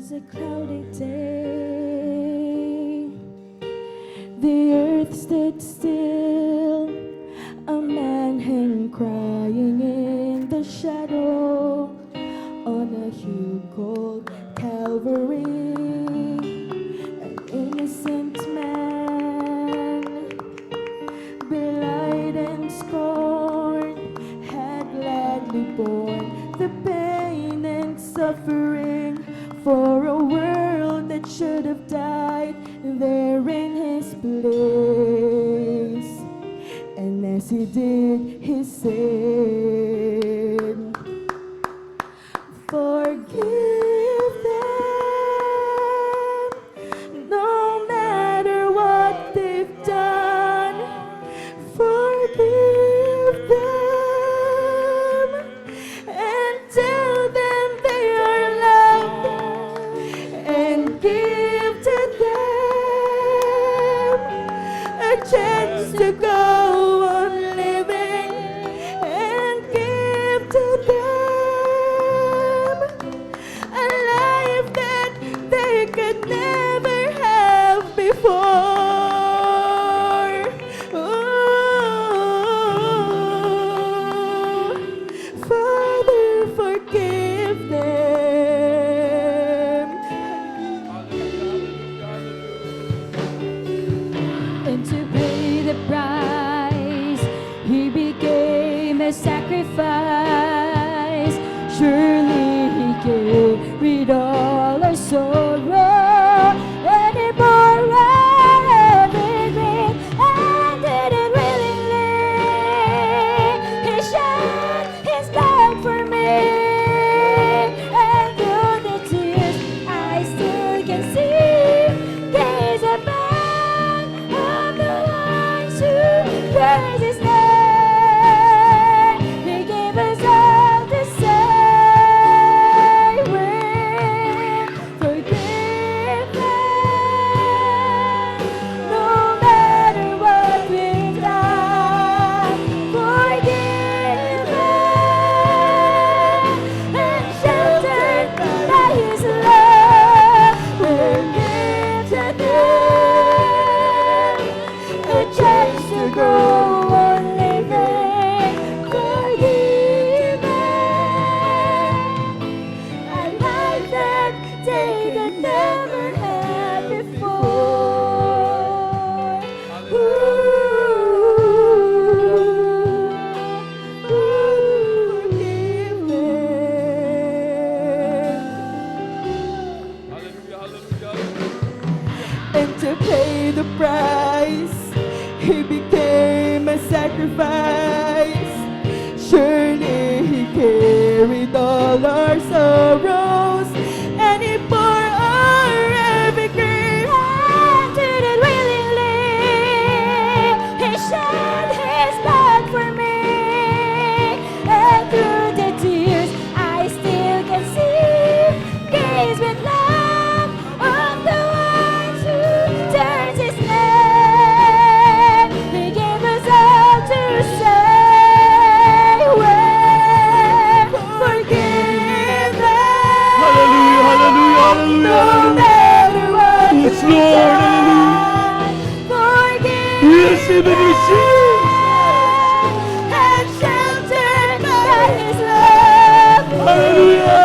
was a cloudy day. The earth stood still, a man hung crying in the shadow on a hill called Calvary. An innocent man, belied and scorned, had gladly borne the pain and suffering for a world that should have died there in his place. And as he did, he said, forgive them, no matter what they've done. Forgive them and tell them they are loved, and give to them a chance to go on living, and give to them a life that they could never have before. Oh, Father, forgive them. And to pay the price, he became a sacrifice. Surely he carried all our sorrow, and he bore everything and did it willingly. He shed his blood for me, and through the tears I still can see days above of the ones who praise his name. He gave us all the same way. Forgive them, no matter what we've done. Forgive them and sheltered by his love. Forgive to them a chance to go on living. Forgive them a life that they could never have before. Forgive them. And to pay the price, he became a sacrifice. Surely he carried all our sorrows, and he bore our every grief and did it willingly. He shed his blood for me, and through the tears I still can see, gaze with love on the ones who turns his name. He gave us all to say, well, forgive them. Hallelujah, hallelujah, hallelujah, No hallelujah. matter what Yes, we've Lord, done. Forgive Yes, even receive. and sheltered by his love. Hallelujah.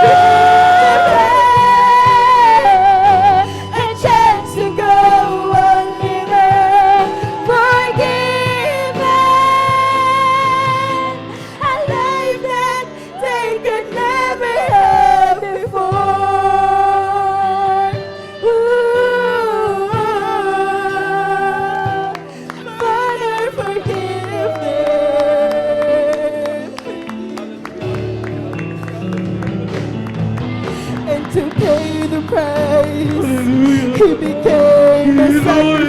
A chance to go on living. Forgive them a life that they could never have before. Ooh, Father, forgive them. And to pay the price, he became a sacrifice.